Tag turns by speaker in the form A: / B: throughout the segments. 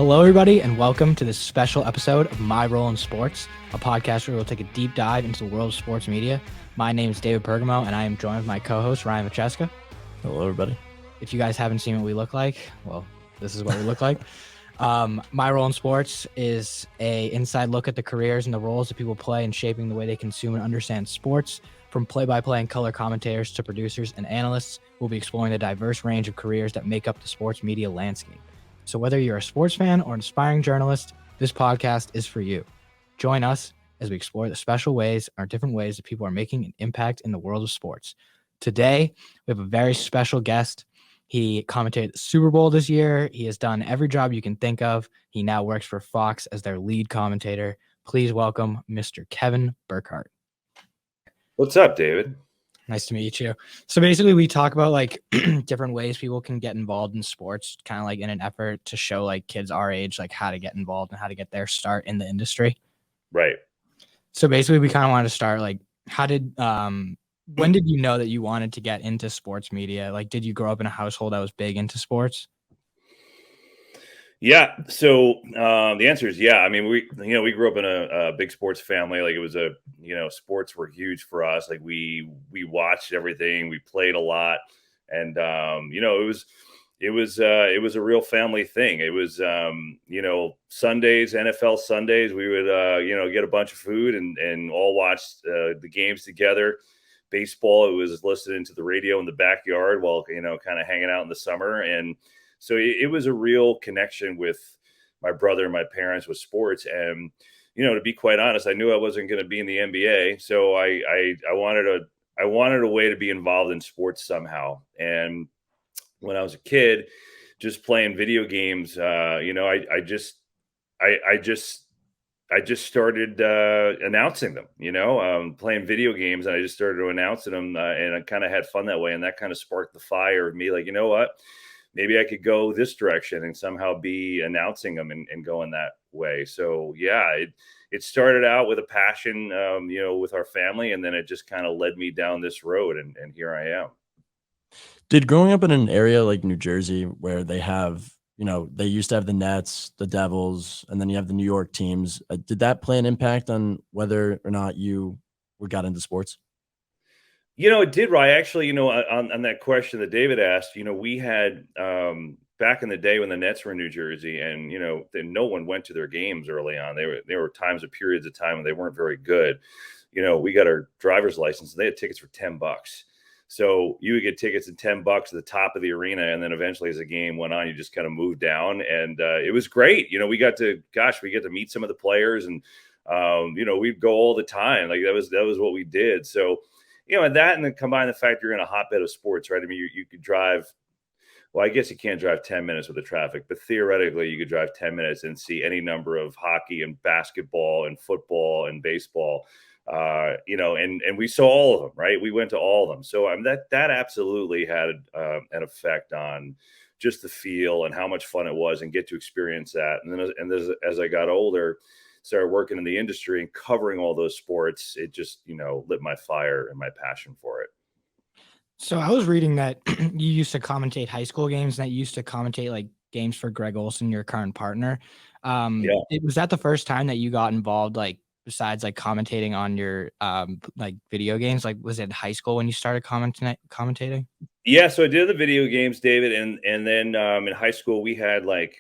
A: Hello, everybody, and welcome to this special episode of My Role in Sports, a podcast where we'll take a deep dive into the world of sports media. My name is David Bergamo, and I am joined with my co-host, Ryan Macheska.
B: Hello, everybody.
A: If you guys haven't seen what we look like, well, this is what we look like. My Role in Sports is an inside look at the careers and the roles that people play in shaping the way they consume and understand sports. From play-by-play and color commentators to producers and analysts, we'll be exploring the diverse range of careers that make up the sports media landscape. So whether you're a sports fan or an aspiring journalist, this podcast is for you. Join us as we explore the special ways or different ways that people are making an impact in the world of sports. Today, we have a very special guest. He commentated the Super Bowl this year. He has done every job you can think of. He now works for Fox as their lead commentator. Please welcome Mr. Kevin Burkhardt.
C: What's up, David?
A: Nice to meet you. So basically we talk about like different ways people can get involved in sports, kind of like in an effort to show like kids our age, like how to get involved and how to get their start in the industry.
C: Right.
A: So basically we kind of wanted to start like, when did you know that you wanted to get into sports media? Like, did you grow up in a household that was big into sports?
C: Yeah. So the answer is yeah. I mean, we grew up in a big sports family. Like it was sports were huge for us. Like we watched everything. We played a lot, and it was a real family thing. It was Sundays, NFL Sundays. We would get a bunch of food and all watch the games together. Baseball, it was listening to the radio in the backyard while kind of hanging out in the summer. And so it was a real connection with my brother and my parents with sports. And, to be quite honest, I knew I wasn't going to be in the NBA. So I wanted a way to be involved in sports somehow. And when I was a kid, just playing video games, I just started announcing them, playing video games, and I just started announcing them, and I kind of had fun that way. And that kind of sparked the fire of me, like, you know what? Maybe I could go this direction and somehow be announcing them and going that way. So yeah, it started out with a passion, with our family, and then it just kind of led me down this road, and here I am.
B: Did growing up in an area like New Jersey where they have, they used to have the Nets, the Devils, and then you have the New York teams, did that play an impact on whether or not you got into sports?
C: It did, right? Actually, on that question that David asked, we had back in the day when the Nets were in New Jersey, and then no one went to their games early on. There were times of periods of time when they weren't very good. We got our driver's license, and they had tickets for $10. So you would get tickets at $10 at the top of the arena, and then eventually, as the game went on, you just kind of moved down, and it was great. We got to meet some of the players, and we'd go all the time. Like that was what we did. So. And that, and then combine the fact you're in a hotbed of sports, right? I mean, you could drive. Well, I guess you can't drive 10 minutes with the traffic, but theoretically, you could drive 10 minutes and see any number of hockey and basketball and football and baseball. And we saw all of them, right? We went to all of them. So that absolutely had an effect on just the feel and how much fun it was, and get to experience that. And then as I got older, started working in the industry and covering all those sports, it just, lit my fire and my passion for it.
A: So I was reading that you used to commentate high school games, and that you used to commentate like games for Greg Olson, your current partner. Was that the first time that you got involved, like besides like commentating on your like video games? Like, was it high school when you started commentating?
C: Yeah, so I did the video games, David, and then in high school we had like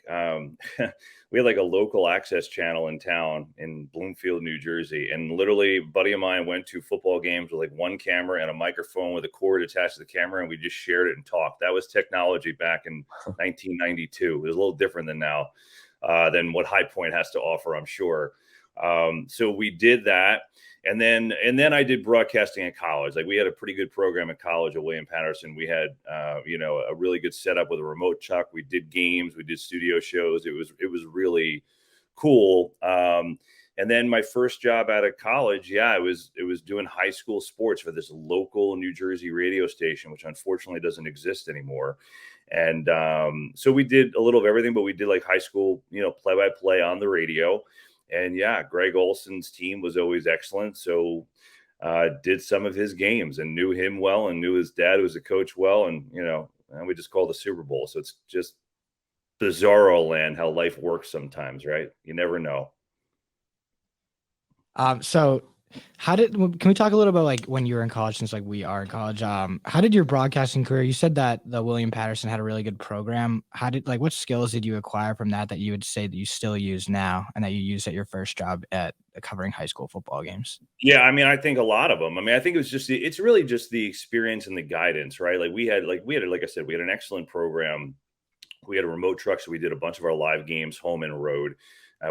C: we had like a local access channel in town in Bloomfield, New Jersey, and literally a buddy of mine went to football games with like one camera and a microphone with a cord attached to the camera, and we just shared it and talked. That was technology back in 1992. It was a little different than now, than what High Point has to offer, I'm sure. So we did that. And then I did broadcasting in college. Like we had a pretty good program in college at William Patterson. We had, a really good setup with a remote chuck. We did games, we did studio shows. It was really cool. And then my first job out of college, it was doing high school sports for this local New Jersey radio station, which unfortunately doesn't exist anymore. And so we did a little of everything, but we did like high school, play-by-play on the radio. And yeah, Greg Olson's team was always excellent. So did some of his games and knew him well, and knew his dad, who was a coach, well. And, and we just called the Super Bowl. So it's just bizarro land, how life works sometimes, right? You never know.
A: So can we talk a little about like when you were in college, since like we are in college, how did your broadcasting career, you said that the William Patterson had a really good program. What skills did you acquire from that you would say that you still use now and that you used at your first job at covering high school football games?
C: Yeah, I mean, I think a lot of them. I mean, I think it's really just the experience and the guidance, right? Like like I said, we had an excellent program. We had a remote truck, so we did a bunch of our live games home and road.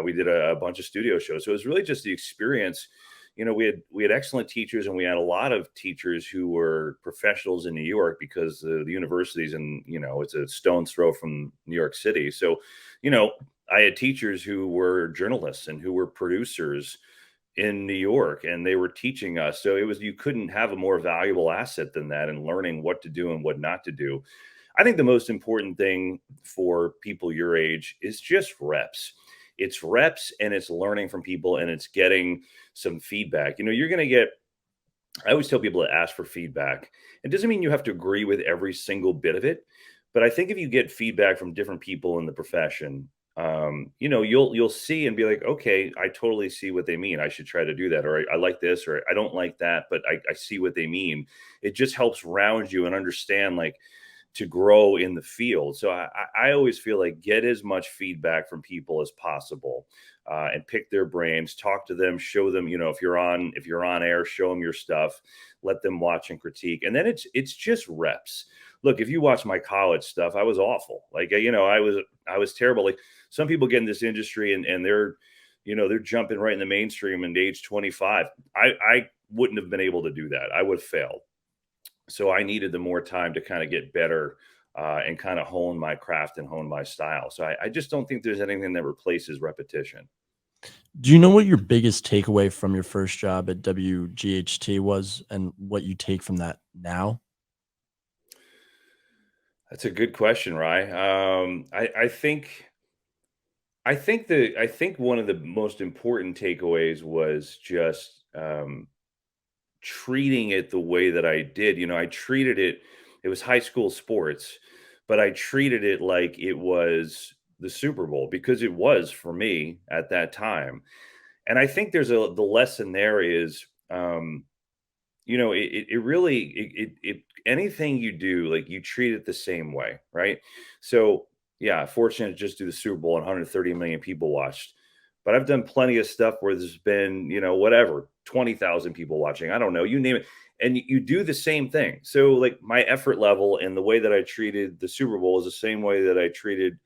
C: We did a bunch of studio shows, so it was really just the experience. We had excellent teachers, and we had a lot of teachers who were professionals in New York, because the universities, and it's a stone's throw from New York City. So, I had teachers who were journalists and who were producers in New York, and they were teaching us. So you couldn't have a more valuable asset than that, and learning what to do and what not to do. I think the most important thing for people your age is just reps. It's reps, and it's learning from people, and it's getting some feedback. You're going to get, I always tell people to ask for feedback. It doesn't mean you have to agree with every single bit of it, but I think if you get feedback from different people in the profession, you'll see and be like, okay, I totally see what they mean. I should try to do that. Or I like this, or I don't like that, but I see what they mean. It just helps round you and understand, like, to grow in the field. So I always feel like get as much feedback from people as possible, and pick their brains, talk to them, show them, if you're on air, show them your stuff, let them watch and critique. And then it's just reps. Look, if you watch my college stuff, I was awful. Like, I was terrible. Like, some people get in this industry and they're jumping right in the mainstream at age 25. I wouldn't have been able to do that. I would have failed. So I needed the more time to kind of get better, and kind of hone my craft and hone my style. So I just don't think there's anything that replaces repetition.
B: Do you know what your biggest takeaway from your first job at WGHT was, and what you take from that now?
C: That's a good question, Rye. I think one of the most important takeaways was just treating it the way that I did. I treated it was high school sports, but I treated it like it was the Super Bowl, because it was for me at that time. And I think the lesson there is, anything you do, like, you treat it the same way, right? So yeah, fortunate to just do the Super Bowl and 130 million people watched. But I've done plenty of stuff where there's been, whatever, 20,000 people watching. I don't know, you name it. And you do the same thing. So, like, my effort level and the way that I treated the Super Bowl is the same way that I treated,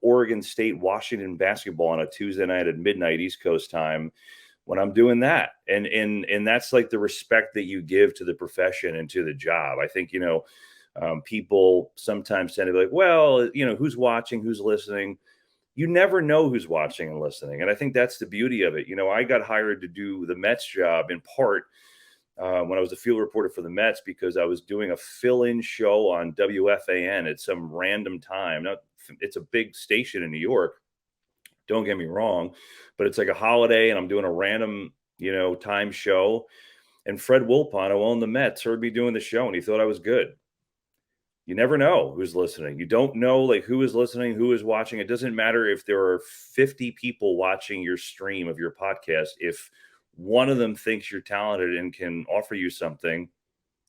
C: Oregon State, Washington basketball on a Tuesday night at midnight East Coast time when I'm doing that. And that's like the respect that you give to the profession and to the job. I think, people sometimes tend to be like, well, who's watching, who's listening? You never know who's watching and listening. And I think that's the beauty of it. I got hired to do the Mets job in part when I was a field reporter for the Mets, because I was doing a fill-in show on WFAN at some random time. Now, it's a big station in New York, don't get me wrong, but it's like a holiday and I'm doing a random, time show. And Fred Wilpon, who owned the Mets, heard me doing the show and he thought I was good. You never know who's listening. You don't know, like, who is listening, who is watching. It doesn't matter if there are 50 people watching your stream of your podcast. If one of them thinks you're talented and can offer you something,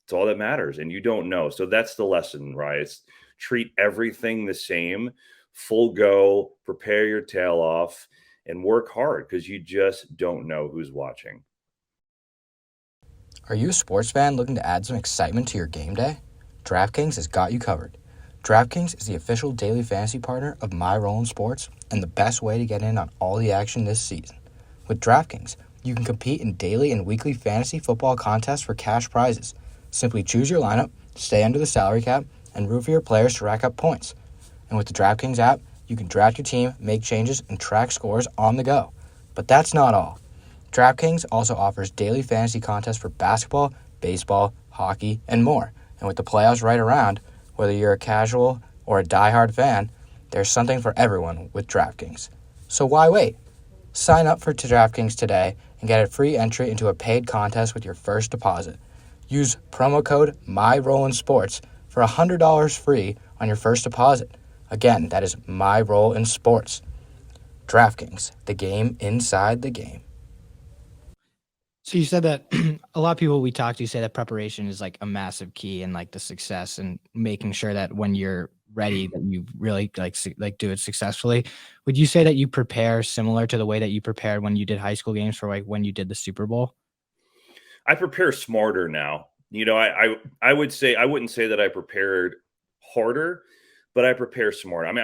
C: it's all that matters. And you don't know. So that's the lesson, right? It's treat everything the same, full go, prepare your tail off, and work hard, because you just don't know who's watching.
D: Are you a sports fan looking to add some excitement to your game day? DraftKings has got you covered. DraftKings is the official daily fantasy partner of My Rollin' Sports and the best way to get in on all the action this season. With DraftKings, you can compete in daily and weekly fantasy football contests for cash prizes. Simply choose your lineup, stay under the salary cap, and root for your players to rack up points. And with the DraftKings app, you can draft your team, make changes, and track scores on the go. But that's not all. DraftKings also offers daily fantasy contests for basketball, baseball, hockey, and more. And with the playoffs right around, whether you're a casual or a diehard fan, there's something for everyone with DraftKings. So why wait? Sign up for DraftKings today and get a free entry into a paid contest with your first deposit. Use promo code MyRollinSports for $100 free on your first deposit. Again, that is my role in sports. DraftKings, the game inside the game.
A: So you said that a lot of people we talk to say that preparation is like a massive key in like the success and making sure that when you're ready that you really like do it successfully. Would you say that you prepare similar to the way that you prepared when you did high school games for like when you did the Super Bowl?
C: I prepare smarter now. I would say I wouldn't say that I prepared harder, but I prepare smarter. I mean,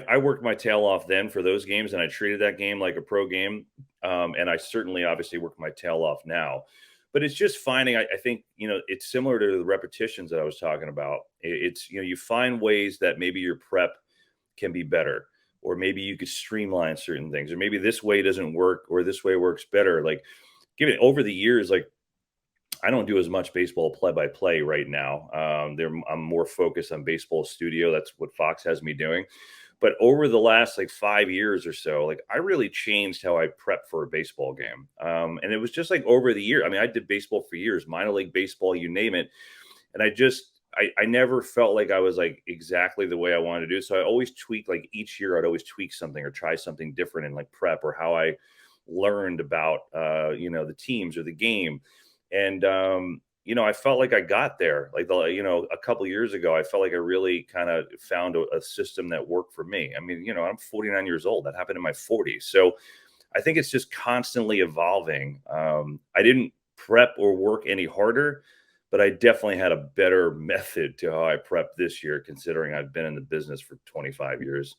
C: I worked my tail off then for those games, and I treated that game like a pro game. And I certainly, obviously, work my tail off now. But it's just finding. I think it's similar to the repetitions that I was talking about. It's you find ways that maybe your prep can be better, or maybe you could streamline certain things, or maybe this way doesn't work, or this way works better. Like, given over the years, like, I don't do as much baseball play-by-play right now. I'm more focused on baseball studio. That's what Fox has me doing. But over the last like 5 years or so, like I really changed how I prep for a baseball game. And it was just like over the year. I mean, I did baseball for years, minor league baseball, you name it. And I never felt like I was like exactly the way I wanted to do. So I always tweak, like each year I'd always tweak something or try something different in like prep or how I learned about, the teams or the game. And, I felt like I got there like, a couple of years ago. I felt like I really kind of found a system that worked for me. I mean, I'm 49 years old. That happened in my 40s. So I think it's just constantly evolving. I didn't prep or work any harder, but I definitely had a better method to how I prepped this year, considering I've been in the business for 25 years.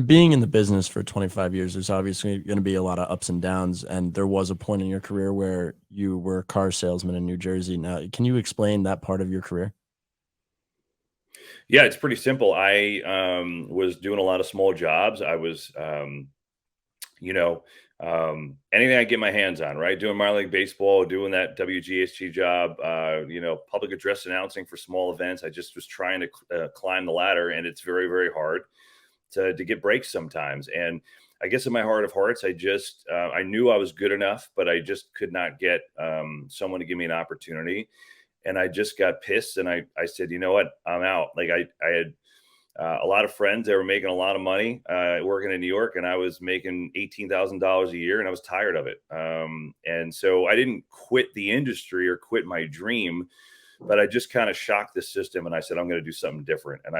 B: Being in the business for 25 years, there's obviously going to be a lot of ups and downs. And there was a point in your career where you were a car salesman in New Jersey. Now, can you explain that part of your career?
C: Yeah, it's pretty simple. I was doing a lot of small jobs. I was, anything I get my hands on, right? Doing minor league baseball, doing that WGHG job, public address announcing for small events. I just was trying to climb the ladder, and it's very, very hard to get breaks sometimes. And I guess in my heart of hearts, I knew I was good enough, but I just could not get someone to give me an opportunity. And I just got pissed. And I said, you know what, I'm out. Like I had a lot of friends that were making a lot of money working in New York, and I was making $18,000 a year, and I was tired of it. And so I didn't quit the industry or quit my dream, but I just kind of shocked the system. And I said, I'm going to do something different. And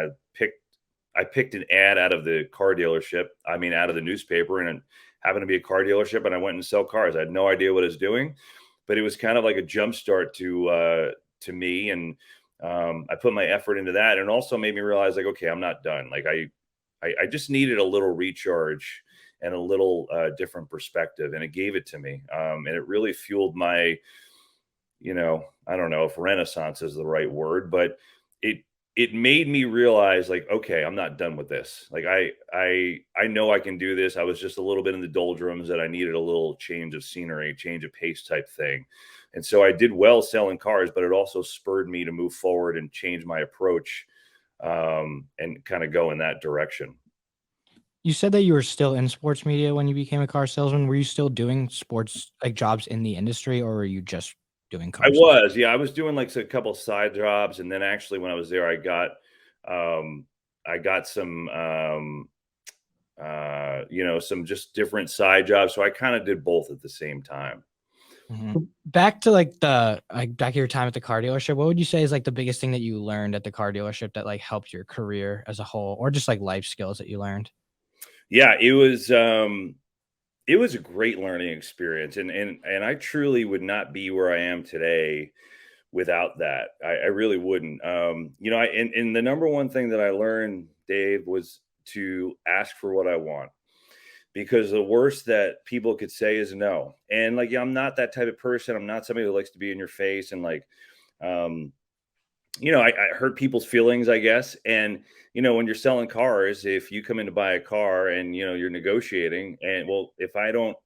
C: I picked an ad out of the car dealership. I mean, out of the newspaper, and it happened to be a car dealership, and I went and sell cars. I had no idea what I was doing, but it was kind of like a jump start to me. And I put my effort into that, and also made me realize like, okay, I'm not done. Like I just needed a little recharge and a little different perspective, and it gave it to me. And it really fueled my, I don't know if renaissance is the right word, but it made me realize like, okay, I'm not done with this. Like I know I can do this. I was just a little bit in the doldrums, that I needed a little change of scenery, change of pace type thing. And so I did well selling cars, but it also spurred me to move forward and change my approach and kind of go in that direction.
A: You said that you were still in sports media when you became a car salesman. Were you still doing sports like jobs in the industry, or were you just doing
C: I
A: cars?
C: was, yeah, I was doing like a couple side jobs, and then actually when I was there, I got some, some just different side jobs. So I kind of did both at the same time.
A: Mhm. Back to back to your time at the car dealership, what would you say is like the biggest thing that you learned at the car dealership that like helped your career as a whole, or just like life skills that you learned?
C: Yeah, it was a great learning experience, and I truly would not be where I am today without that. I really wouldn't. And the number one thing that I learned, Dave, was to ask for what I want, because the worst that people could say is no. And like, yeah, I'm not that type of person. I'm not somebody who likes to be in your face and like, um, I hurt people's feelings, I guess. And, when you're selling cars, if you come in to buy a car and, you're negotiating, and well, if I don't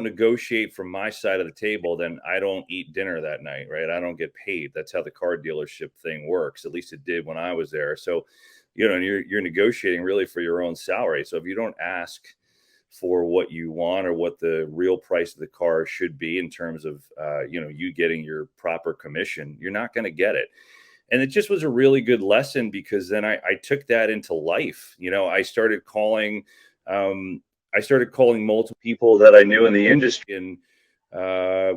C: negotiate from my side of the table, then I don't eat dinner that night, right? I don't get paid. That's how the car dealership thing works. At least it did when I was there. So, you're negotiating really for your own salary. So if you don't ask for what you want or what the real price of the car should be in terms of, you getting your proper commission, you're not going to get it. it just was a really good lesson, because then I took that into life. I started calling multiple people that I knew in the industry, and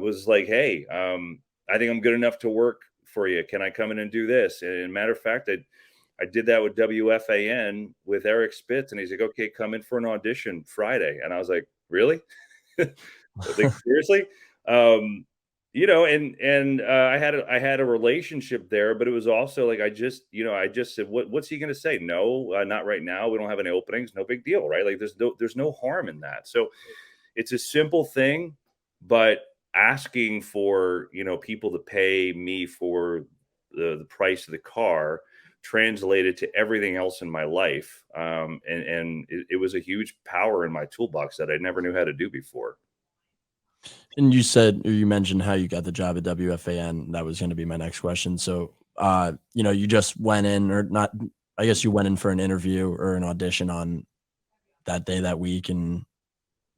C: was like, hey, I think I'm good enough to work for you. Can I come in and do this? And matter of fact, I did that with WFAN with Eric Spitz, and he's like, okay, come in for an audition Friday. And I was like, really? Like, seriously? I had a relationship there, but it was also like, I just said, what's he going to say? No, not right now. We don't have any openings. No big deal, right? Like, there's no harm in that. So it's a simple thing, but asking for, people to pay me for the price of the car translated to everything else in my life. And it was a huge power in my toolbox that I never knew how to do before.
B: And you mentioned how you got the job at WFAN. That was going to be my next question. So, you just went in, or not, I guess you went in for an interview or an audition on that day, that week, and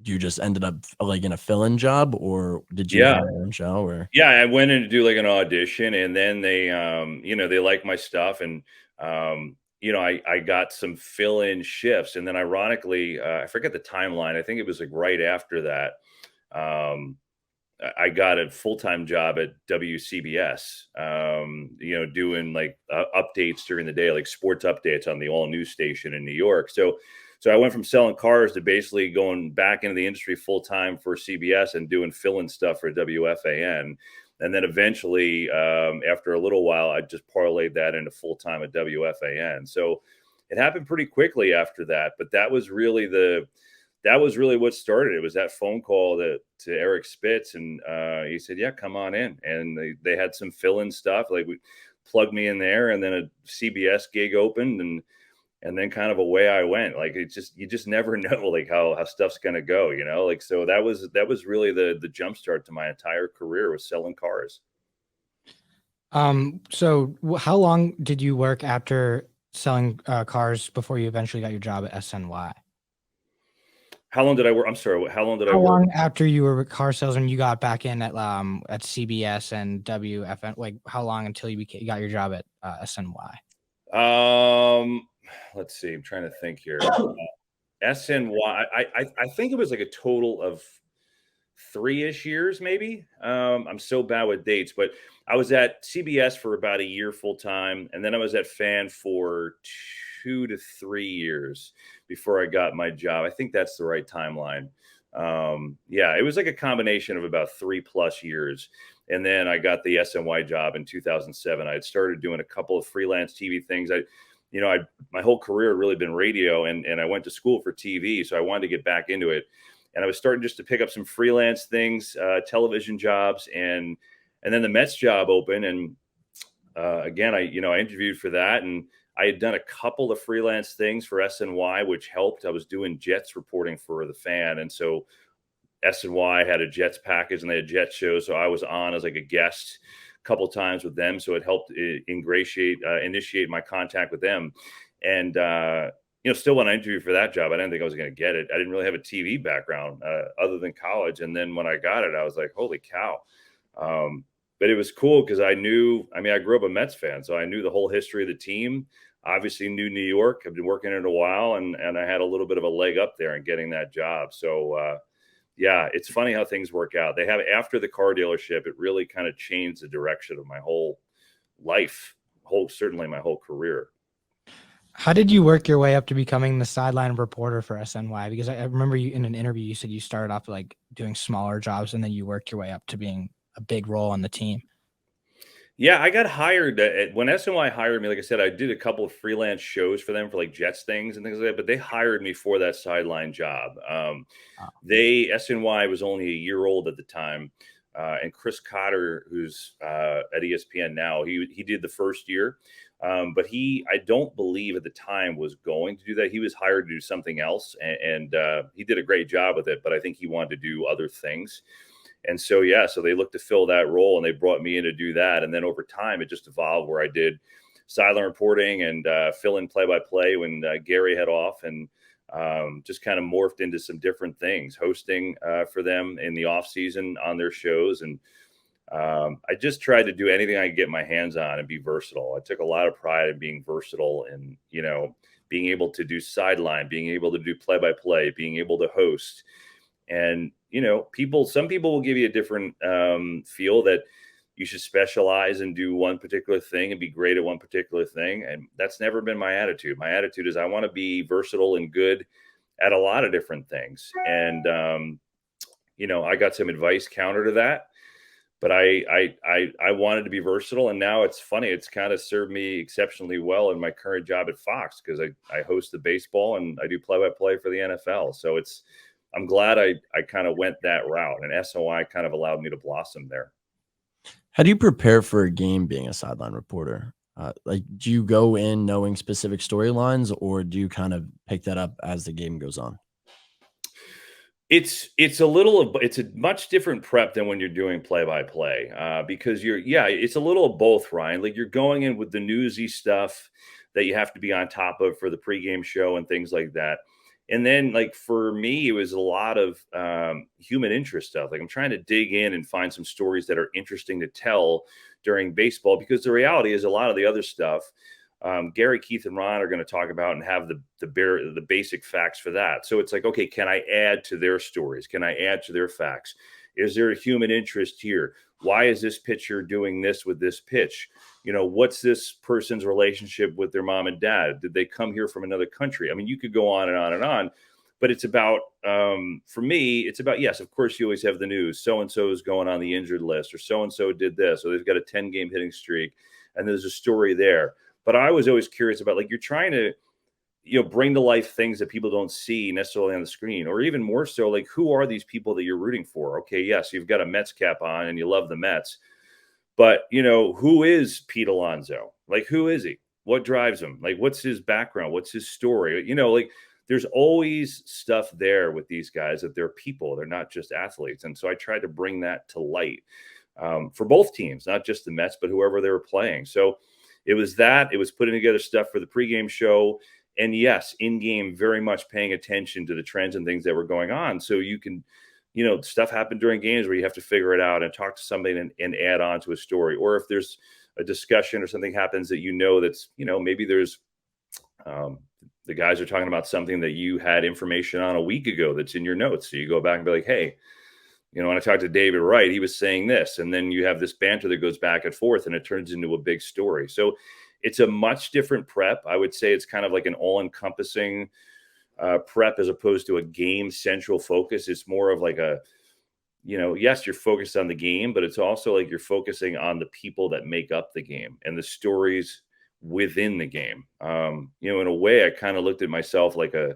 B: you just ended up like in a fill-in job, or did you have your own show? Or
C: yeah, I went in to do like an audition, and then they they liked my stuff, and I got some fill-in shifts, and then ironically, I forget the timeline. I think it was like right after that. I got a full-time job at WCBS, doing like updates during the day, like sports updates on the all news station in New York. So I went from selling cars to basically going back into the industry full-time for CBS and doing fill-in stuff for WFAN. And then eventually, after a little while, I just parlayed that into full-time at WFAN. So it happened pretty quickly after that, but that was really what started. It was that phone call to Eric Spitz, and he said, yeah, come on in. And they had some fill-in stuff. Like, we plugged me in there, and then a CBS gig opened, and then kind of away I went. Like, you just never know like how stuff's going to go, like, so that was really the jumpstart to my entire career, was selling cars.
A: So how long did you work after selling cars before you eventually got your job at SNY?
C: How long did I work? I'm sorry. How long did I
A: How
C: work?
A: long after you were a car salesman, you got back in at CBS and WFN? Like, how long until you got your job at SNY?
C: Let's see. I'm trying to think here. SNY. I think it was like a total of 3-ish years, maybe. I'm so bad with dates, but I was at CBS for about a year full time, and then I was at Fan for 2 to 3 years before I got my job. I think that's the right timeline. It was like a combination of about 3+ years. And then I got the SNY job in 2007. I had started doing a couple of freelance TV things. My whole career had really been radio, and I went to school for TV, so I wanted to get back into it. And I was starting just to pick up some freelance things, television jobs, and then the Mets job opened. And again, I interviewed for that, and I had done a couple of freelance things for SNY, which helped. I was doing Jets reporting for the Fan, and so SNY had a Jets package, and they had Jets shows, so I was on as like a guest a couple times with them. So it helped initiate my contact with them. And still when I interviewed for that job, I didn't think I was going to get it. I didn't really have a TV background other than college. And then when I got it, I was like, holy cow. But it was cool because I grew up a Mets fan, so I knew the whole history of the team. Obviously knew New York. I've been working in it a while, and I had a little bit of a leg up there in getting that job. So, it's funny how things work out. They have, after the car dealership, it really kind of changed the direction of my whole life, certainly my whole career.
A: How did you work your way up to becoming the sideline reporter for SNY? Because I remember you in an interview, you said you started off like doing smaller jobs, and then you worked your way up to being a big role on the team.
C: Yeah, I got hired when SNY hired me. Like I said, I did a couple of freelance shows for them for like Jets things and things like that, but they hired me for that sideline job. SNY was only a year old at the time. And Chris Cotter, who's at ESPN now, he did the first year. But I don't believe at the time was going to do that. He was hired to do something else, and he did a great job with it, but I think he wanted to do other things. And so, so they looked to fill that role, and they brought me in to do that. And then over time, it just evolved where I did sideline reporting and fill in play-by-play when Gary had off, and just kind of morphed into some different things, hosting for them in the off season on their shows. And I just tried to do anything I could get my hands on and be versatile. I took a lot of pride in being versatile and, being able to do sideline, being able to do play-by-play, being able to host. And, some people will give you a different feel that you should specialize and do one particular thing and be great at one particular thing. And that's never been my attitude. My attitude is I want to be versatile and good at a lot of different things. And, I got some advice counter to that, but I wanted to be versatile. And now it's funny. It's kind of served me exceptionally well in my current job at Fox, because I host the baseball and I do play-by-play for the NFL. So I'm glad I kind of went that route, and SOI kind of allowed me to blossom there.
B: How do you prepare for a game being a sideline reporter? Do you go in knowing specific storylines, or do you kind of pick that up as the game goes on?
C: It's a much different prep than when you're doing play-by-play, because it's a little of both, Ryan. Like, you're going in with the newsy stuff that you have to be on top of for the pregame show and things like that. And then, like, for me, it was a lot of human interest stuff. Like, I'm trying to dig in and find some stories that are interesting to tell during baseball, because the reality is a lot of the other stuff, Gary, Keith, and Ron are going to talk about and have the basic facts for that. So it's like, okay, can I add to their stories? Can I add to their facts? Is there a human interest here? Why is this pitcher doing this with this pitch? What's this person's relationship with their mom and dad? Did they come here from another country? I mean, you could go on and on and on, but it's about, for me, it's about, yes, of course, you always have the news. So-and-so is going on the injured list, or so-and-so did this, or they've got a 10-game hitting streak, and there's a story there. But I was always curious about, like, you're trying to, bring to life things that people don't see necessarily on the screen, or even more so, like, who are these people that you're rooting for? Okay, yes, you've got a Mets cap on and you love the Mets, but, who is Pete Alonso? Like, who is he? What drives him? Like, what's his background? What's his story? Like, there's always stuff there with these guys, that they're people. They're not just athletes. And so I tried to bring that to light for both teams, not just the Mets, but whoever they were playing. So it was putting together stuff for the pregame show. And yes, in game, very much paying attention to the trends and things that were going on. So you can, stuff happened during games where you have to figure it out and talk to somebody and add on to a story. Or if there's a discussion or something happens that that's, maybe there's the guys are talking about something that you had information on a week ago that's in your notes. So you go back and be like, hey, when I talked to David Wright, he was saying this, and then you have this banter that goes back and forth, and it turns into a big story. So it's a much different prep. I would say it's kind of like an all-encompassing prep, as opposed to a game central focus. It's more of like a, yes, you're focused on the game, but it's also like you're focusing on the people that make up the game and the stories within the game. In a way, I kind of looked at myself like a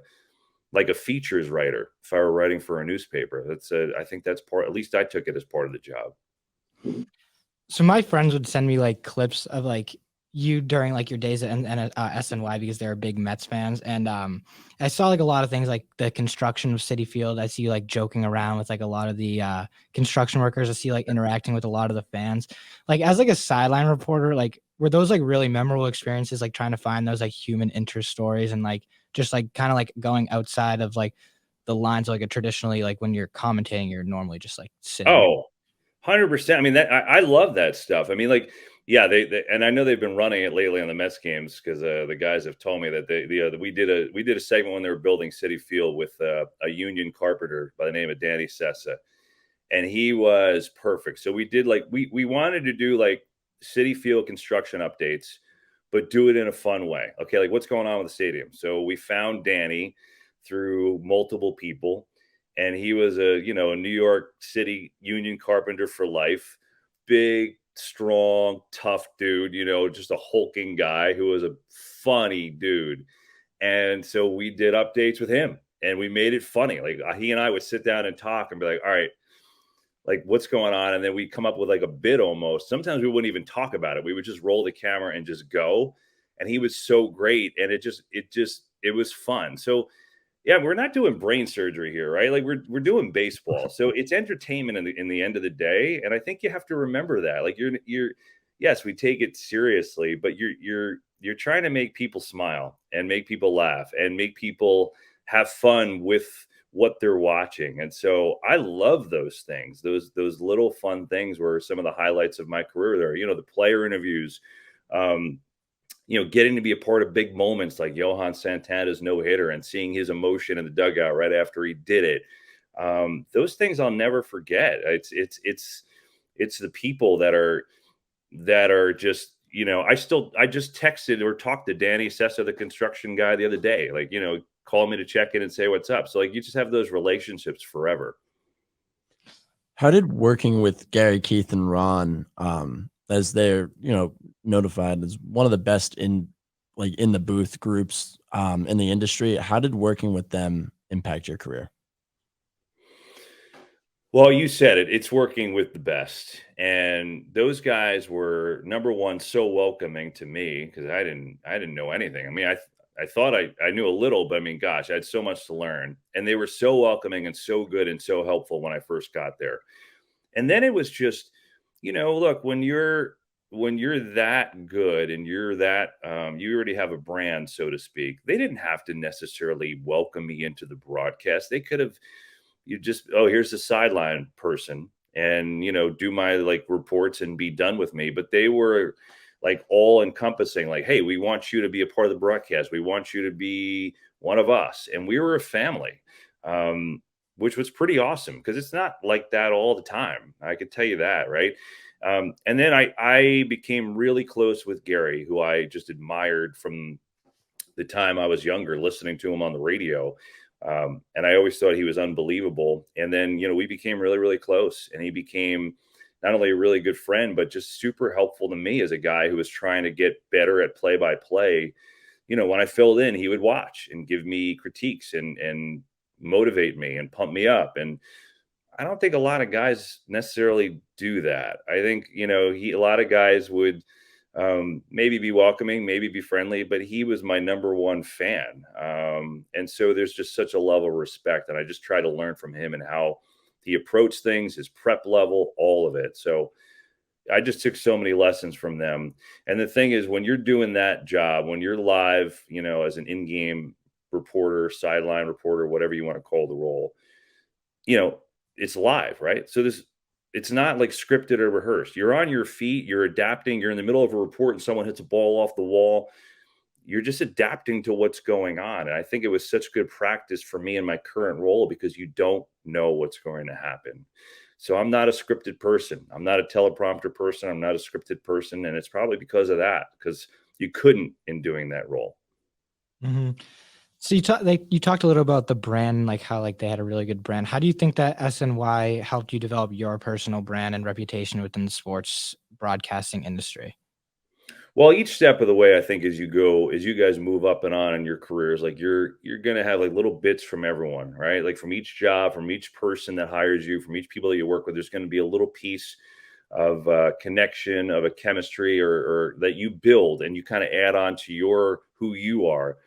C: features writer if I were writing for a newspaper. I think that's part, at least I took it as part of the job.
A: So my friends would send me like clips of like you during like your days at SNY, because they're big Mets fans. And I saw like a lot of things, like the construction of Citi Field. I see you like joking around with like a lot of the construction workers. I see like interacting with a lot of the fans. Like, as like a sideline reporter, like, were those like really memorable experiences, like trying to find those like human interest stories, and like just like kind of like going outside of like the lines, like a traditionally, like when you're commentating, you're normally just like sitting.
C: Oh, 100%. I mean, I love that stuff. I mean, like, yeah, they and I know they've been running it lately on the Mets games, because the guys have told me that we did a segment when they were building Citi Field with a union carpenter by the name of Danny Sessa, and he was perfect. So we did like we wanted to do like Citi Field construction updates, but do it in a fun way. Okay, like, what's going on with the stadium? So we found Danny through multiple people, and he was a New York City union carpenter for life, big, strong, tough dude, just a hulking guy who was a funny dude. And so we did updates with him, and we made it funny. Like, he and I would sit down and talk and be like, all right, like, what's going on? And then we come up with like a bit almost. Sometimes we wouldn't even talk about it. We would just roll the camera and just go. And he was so great. And it was fun. So yeah, we're not doing brain surgery here, right? Like, we're doing baseball. So it's entertainment in the end of the day. And I think you have to remember that. Like, yes, we take it seriously, but you're trying to make people smile and make people laugh and make people have fun with what they're watching. And so I love those things, those little fun things were some of the highlights of my career there. The player interviews, getting to be a part of big moments like Johan Santana's no-hitter and seeing his emotion in the dugout right after he did it. Those things I'll never forget. It's the people that are just, I just texted or talked to Danny Sessa, the construction guy, the other day, call me to check in and say what's up. So you just have those relationships forever.
B: How did working with Gary, Keith, and Ron, as they're notified as one of the best in the booth groups in the industry, how did working with them impact your career?
C: Well, you said it. It's working with the best, and those guys were, number one, so welcoming to me because I didn't know anything. I mean, I thought I knew a little, but I mean, gosh, I had so much to learn, and they were so welcoming and so good and so helpful when I first got there. And then it was just, look, when you're that good and you're that, you already have a brand, so to speak. They didn't have to necessarily welcome me into the broadcast. They could have. Here's the sideline person and, do my reports and be done with me. But they were all encompassing, hey, we want you to be a part of the broadcast. We want you to be one of us. And we were a family, which was pretty awesome because it's not like that all the time. I could tell you that. Right. And then I became really close with Gary, who I just admired from the time I was younger, listening to him on the radio. And I always thought he was unbelievable. And then, we became really, really close. And he became not only a really good friend, but just super helpful to me as a guy who was trying to get better at play-by-play. When I filled in, he would watch and give me critiques and motivate me and pump me up. And I don't think a lot of guys necessarily do that. I think, a lot of guys would maybe be welcoming, maybe be friendly, but he was my number one fan. And so there's just such a level of respect. And I just try to learn from him and how he approached things, his prep level, all of it. So I just took so many lessons from them. And the thing is, when you're doing that job, when you're live, as an in-game reporter, sideline reporter, whatever you want to call the role, it's live, right? So it's not scripted or rehearsed. You're on your feet, you're adapting, you're in the middle of a report and someone hits a ball off the wall. You're just adapting to what's going on. And I think it was such good practice for me in my current role because you don't know what's going to happen. So I'm not a scripted person. I'm not a teleprompter person. I'm not a scripted person. And it's probably because of that, because you couldn't in doing that role.
A: Mm-hmm. So you talked a little about the brand, how they had a really good brand. How do you think that SNY helped you develop your personal brand and reputation within the sports broadcasting industry?
C: Well, each step of the way, I think, as you guys move up and on in your careers, you're going to have little bits from everyone, right? From each job, from each person that hires you, from each people that you work with, there's going to be a little piece of connection, of a chemistry or that you build and you kind of add on to who you are.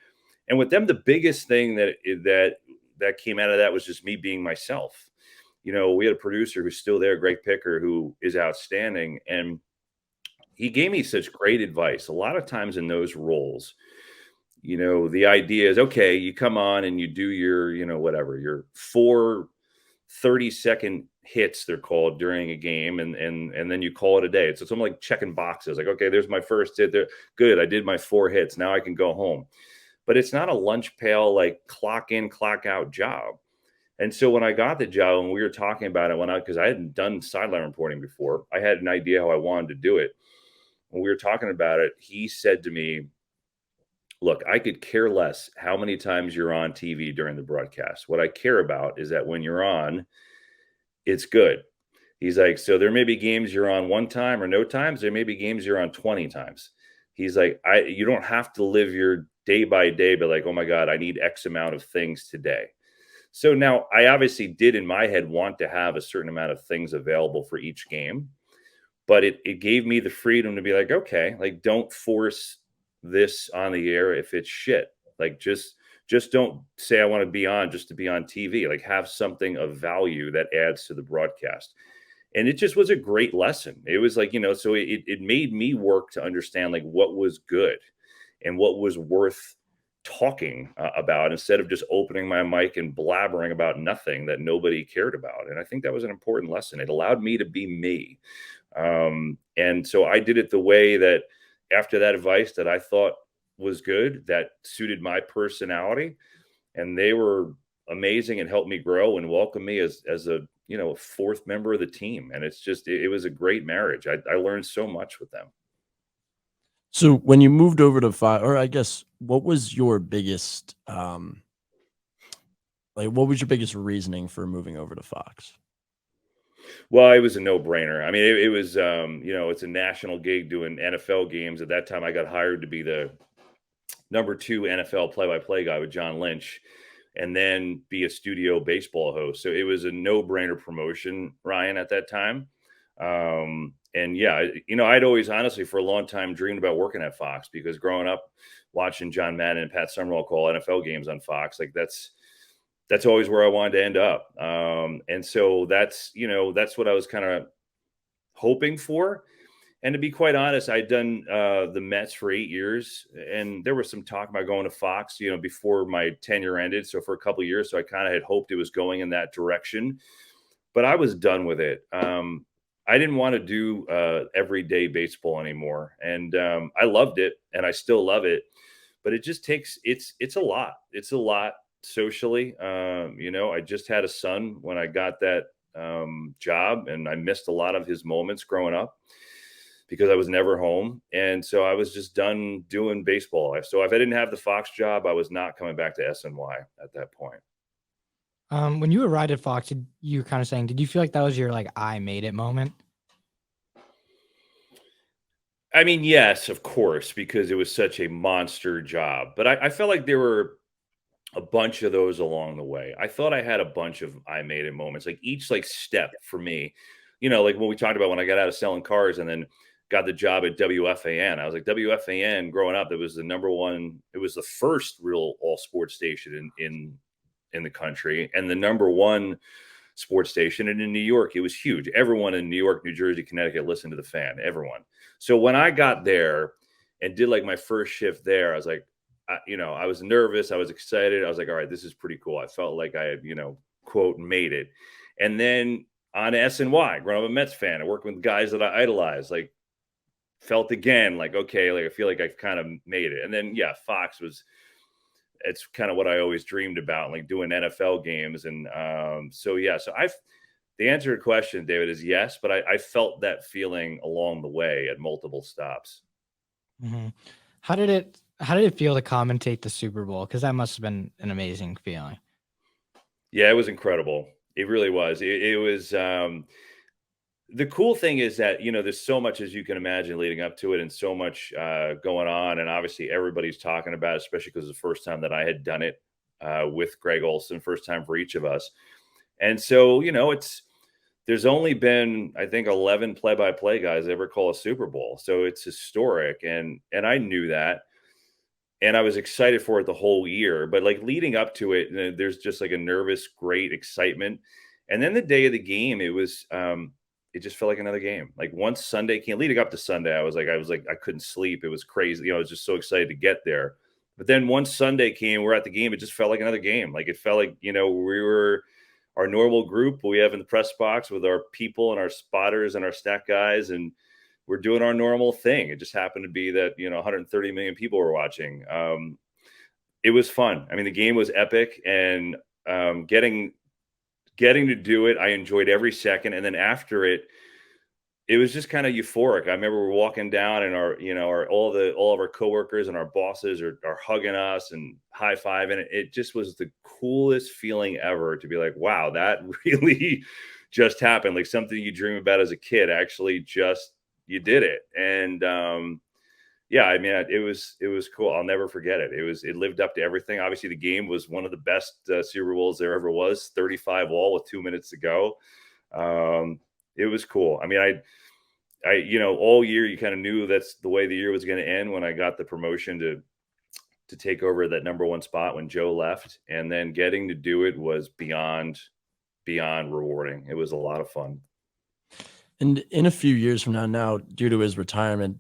C: And with them, the biggest thing that came out of that was just me being myself. We had a producer who's still there, Greg Picker, who is outstanding. And he gave me such great advice. A lot of times in those roles, the idea is, okay, you come on and you do your, your 4 30-second hits, they're called, during a game. And then you call it a day. So it's almost like checking boxes. Okay, there's my first hit there. Good. I did my 4 hits. Now I can go home. But it's not a lunch pail, clock in, clock out job. And so when I got the job and we were talking about it, because I hadn't done sideline reporting before, I had an idea how I wanted to do it. When we were talking about it, he said to me, look, I could care less how many times you're on TV during the broadcast. What I care about is that when you're on, it's good. He's like, so there may be games you're on 1 time or no times. There may be games you're on 20 times. He's like, you don't have to live your day by day, but oh my God, I need X amount of things today. So now I obviously did in my head want to have a certain amount of things available for each game, but it gave me the freedom to be okay, don't force this on the air if it's shit. Just don't say I want to be on just to be on TV. Have something of value that adds to the broadcast. And it just was a great lesson. It was so it made me work to understand what was good and what was worth talking about, instead of just opening my mic and blabbering about nothing that nobody cared about. And I think that was an important lesson. It allowed me to be me. And so I did it the way that, after that advice, that I thought was good, that suited my personality. And they were amazing and helped me grow and welcome me as a, a fourth member of the team. And it was a great marriage. I learned so much with them.
B: So when you moved over to Fox, or I guess, what was your biggest, what was your biggest reasoning for moving over to Fox?
C: Well, it was a no-brainer. I mean, it was, it's a national gig doing NFL games. At that time, I got hired to be the number 2 NFL play-by-play guy with John Lynch, and then be a studio baseball host. So it was a no-brainer promotion, Ryan, at that time. And yeah, I'd always, honestly, for a long time, dreamed about working at Fox, because growing up watching John Madden and Pat Summerall call NFL games on Fox, like that's always where I wanted to end up. And so that's what I was kind of hoping for. And to be quite honest, I'd done the Mets for 8 years, and there was some talk about going to Fox, before my tenure ended. So for a couple of years, so I kind of had hoped it was going in that direction, but I was done with it. I didn't want to do everyday baseball anymore, and I loved it, and I still love it, but it just takes it's a lot. It's a lot socially. I just had a son when I got that job, and I missed a lot of his moments growing up because I was never home. And so I was just done doing baseball. So if I didn't have the Fox job, I was not coming back to SNY at that point.
A: When you arrived at Fox, you were kind of saying, did you feel like that was your I made it moment?
C: I mean, yes, of course, because it was such a monster job. But I felt like there were a bunch of those along the way. I thought I had a bunch of I made it moments, like each step for me, like what we talked about when I got out of selling cars and then got the job at WFAN. I was like, WFAN growing up, it was the number one, it was the first real all sports station in the country, and the number one sports station. And in New York, it was huge. Everyone in New York, New Jersey, Connecticut listened to the Fan, everyone. So when I got there and did my first shift there, I was like, I was nervous. I was excited. I was like, all right, this is pretty cool. I felt like I had, quote, made it. And then on SNY, growing up a Mets fan, I worked with guys that I idolized, felt again, okay, I feel like I've kind of made it. And then, yeah, Fox it's kind of what I always dreamed about, doing NFL games. And so the answer to your question, David, is yes, but I felt that feeling along the way at multiple stops.
A: Mm-hmm. How did it feel to commentate the Super Bowl? Because that must have been an amazing feeling.
C: Yeah, it was incredible. It really was. It was. The cool thing is that, there's so much, as you can imagine, leading up to it, and so much going on. And obviously everybody's talking about it, especially because it's the first time that I had done it with Greg Olson, first time for each of us. And so, there's only been, I think, 11 play-by-play guys ever call a Super Bowl. So it's historic. And I knew that. And I was excited for it the whole year. But leading up to it, there's just a nervous, great excitement. And then the day of the game, it was, it just felt like another game. Once Sunday came, leading up to Sunday, I was like, I couldn't sleep. It was crazy. I was just so excited to get there. But then once Sunday came, we're at the game. It just felt like another game. It felt like, we were our normal group we have in the press box with our people and our spotters and our stat guys, and we're doing our normal thing. It just happened to be that, 130 million people were watching. It was fun. I mean, the game was epic, and getting to do it, I enjoyed every second. And then after it was just kind of euphoric. I remember we're walking down, and all of our coworkers and our bosses are hugging us and high-fiving. It just was the coolest feeling ever to be like, wow, that really just happened. Something you dream about as a kid, actually just, you did it. And yeah, I mean, it was cool. I'll never forget it. It lived up to everything. Obviously, the game was one of the best Super Bowls there ever was. 35 all with 2 minutes to go. It was cool. I mean, I all year you kind of knew that's the way the year was going to end when I got the promotion to take over that number one spot when Joe left, and then getting to do it was beyond rewarding. It was a lot of fun.
B: And in a few years from now, due to his retirement,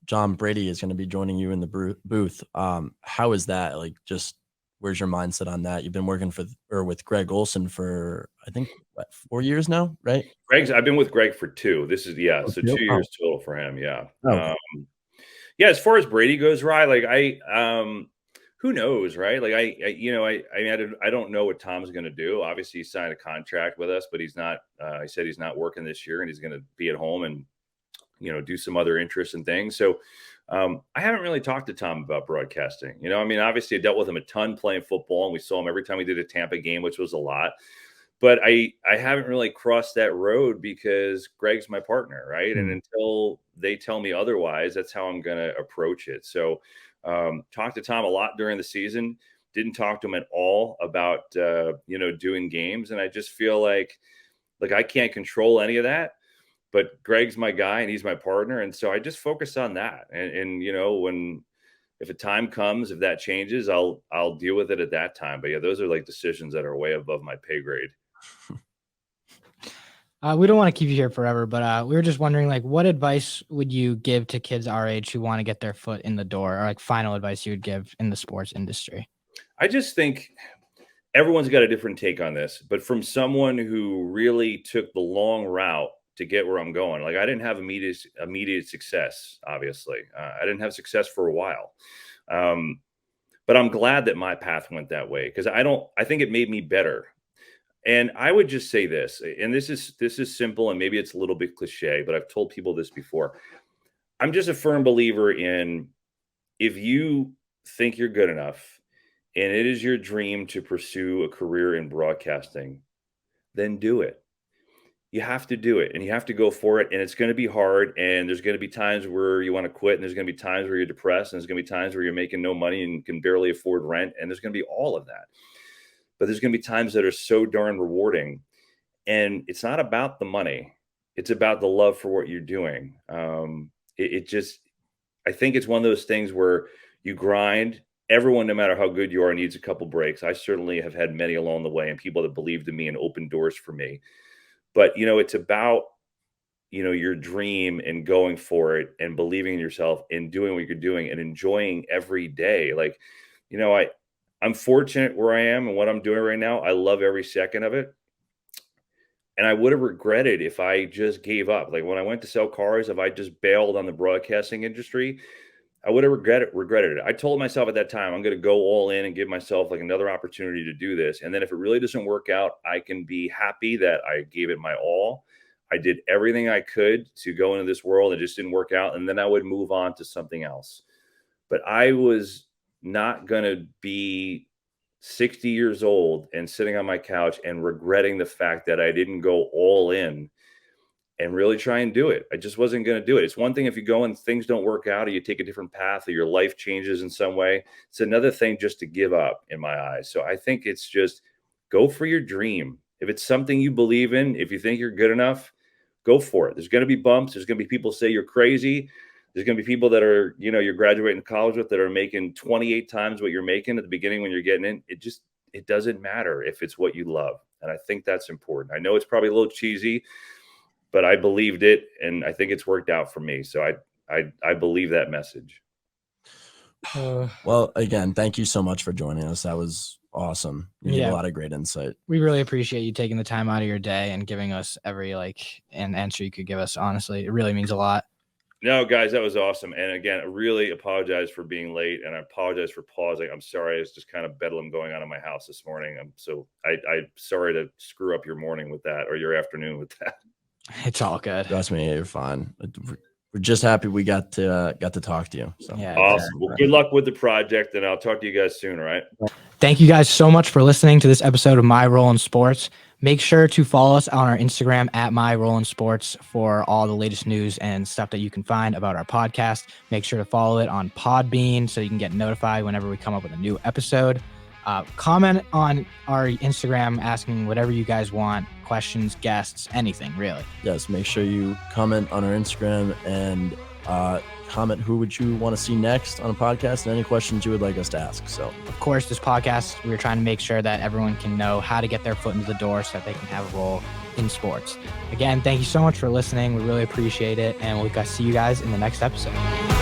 B: John Brady is going to be joining you in the booth. How is that? Like, just where's your mindset on that? You've been working with Greg Olson for, I think, what, 4 years now, right?
C: I've been with Greg for 2. This is
B: Oh,
C: so
B: 2?
C: 2 years total for him. Yeah.
B: Okay.
C: Yeah. As far as Brady goes, Rye, like who knows, right? Like I don't know what Tom's going to do. Obviously, he signed a contract with us, but he's not. He said he's not working this year, and he's going to be at home and do some other interests and things. So I haven't really talked to Tom about broadcasting. I mean, obviously, I dealt with him a ton playing football, and we saw him every time we did a Tampa game, which was a lot. But I haven't really crossed that road because Greg's my partner, right? And until they tell me otherwise, that's how I'm going to approach it. So talked to Tom a lot during the season. Didn't talk to him at all about doing games, and I just feel like I can't control any of that. But Greg's my guy, and he's my partner, and so I just focus on that. And if a time comes, if that changes, I'll deal with it at that time. But yeah, those are like decisions that are way above my pay grade.
A: We don't want to keep you here forever, but we were just wondering, like, what advice would you give to kids our age who want to get their foot in the door, or like final advice you would give in the sports industry?
C: I just think everyone's got a different take on this, but from someone who really took the long route to get where I'm going, like I didn't have immediate success. Obviously, I didn't have success for a while, but I'm glad that my path went that way because I think it made me better. And I would just say this, and this is simple, and maybe it's a little bit cliche, but I've told people this before. I'm just a firm believer in if you think you're good enough and it is your dream to pursue a career in broadcasting, then do it. You have to do it, and you have to go for it, and it's going to be hard, and there's going to be times where you want to quit, and there's going to be times where you're depressed, and there's going to be times where you're making no money and can barely afford rent, and there's going to be all of that. But there's going to be times that are so darn rewarding. And it's not about the money. It's about the love for what you're doing. I think it's one of those things where you grind. Everyone, no matter how good you are, needs a couple breaks. I certainly have had many along the way and people that believed in me and opened doors for me. But, it's about, your dream and going for it and believing in yourself and doing what you're doing and enjoying every day. Like, I'm fortunate where I am and what I'm doing right now. I love every second of it. And I would have regretted if I just gave up. Like when I went to sell cars, if I just bailed on the broadcasting industry, I would have regretted it. I told myself at that time, I'm going to go all in and give myself like another opportunity to do this. And then if it really doesn't work out, I can be happy that I gave it my all. I did everything I could to go into this world. It just didn't work out. And then I would move on to something else. But I was not going to be 60 years old and sitting on my couch and regretting the fact that I didn't go all in and really try and do it. I just wasn't going to do it. It's one thing if you go and things don't work out or you take a different path or your life changes in some way. It's another thing just to give up in my eyes. So I think it's just go for your dream. If it's something you believe in, if you think you're good enough, go for it. There's going to be bumps. There's going to be people say you're crazy. There's going to be people that are, you're graduating college with that are making 28 times what you're making at the beginning when you're getting in. It doesn't matter if it's what you love. And I think that's important. I know it's probably a little cheesy, but I believed it and I think it's worked out for me. So I believe that message.
B: Well, again, thank you so much for joining us. That was awesome. You gave a lot of great insight.
A: We really appreciate you taking the time out of your day and giving us every an answer you could give us. Honestly, it really means a lot.
C: No, guys, that was awesome. And again, I really apologize for being late and I apologize for pausing. I'm sorry. It's just kind of bedlam going on in my house this morning. I'm sorry to screw up your morning with that or your afternoon with that.
A: It's all good.
B: Trust me, you're fine. We're just happy we got to talk to you. So.
A: Yeah,
C: awesome. Well, good luck with the project and I'll talk to you guys soon. All right.
A: Thank you guys so much for listening to this episode of My Role in Sports. Make sure to follow us on our Instagram at My Role in Sports for all the latest news and stuff that you can find about our podcast. Make sure to follow it on Podbean so you can get notified whenever we come up with a new episode. Comment on our Instagram asking whatever you guys want, questions, guests, anything really.
B: Yes, make sure you comment on our Instagram and comment who would you want to see next on a podcast and any questions you would like us to ask. So,
A: of course, this podcast, we're trying to make sure that everyone can know how to get their foot into the door so that they can have a role in sports. Again, thank you so much for listening. We really appreciate it. And we'll see you guys in the next episode.